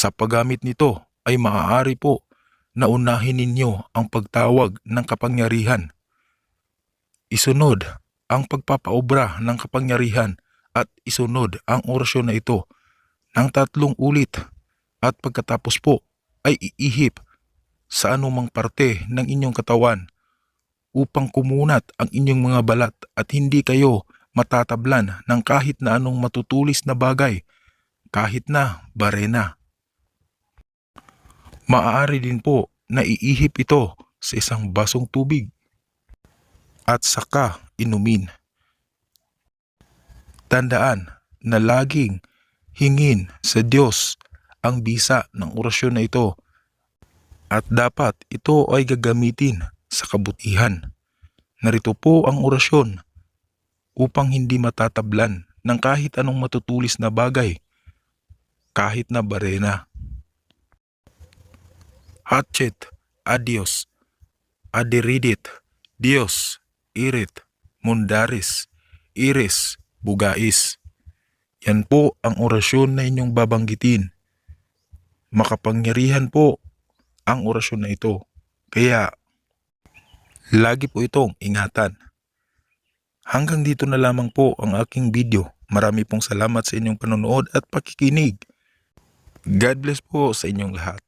Sa paggamit nito ay maaari po na unahin ninyo ang pagtawag ng kapangyarihan. Isunod ang pagpapaobra ng kapangyarihan at isunod ang orasyon na ito ng 3 ulit at pagkatapos po ay iihip sa anumang parte ng inyong katawan upang kumunat ang inyong mga balat at hindi kayo matatablan ng kahit na anong matutulis na bagay, kahit na barena. Maaari din po na iihip ito sa isang basong tubig at saka inumin. Tandaan na laging hingin sa Diyos ang bisa ng orasyon na ito at dapat ito ay gagamitin sa kabutihan. Narito po ang orasyon upang hindi matatablan ng kahit anong matutulis na bagay, kahit na barena. Hatchet, adios, adiridit, Dios, irit, mundaris, iris, bugais. Yan po ang orasyon na inyong babanggitin. Makapangyarihan po ang orasyon na ito. Kaya, lagi po itong ingatan. Hanggang dito na lamang po ang aking video. Marami pong salamat sa inyong panonood at pakikinig. God bless po sa inyong lahat.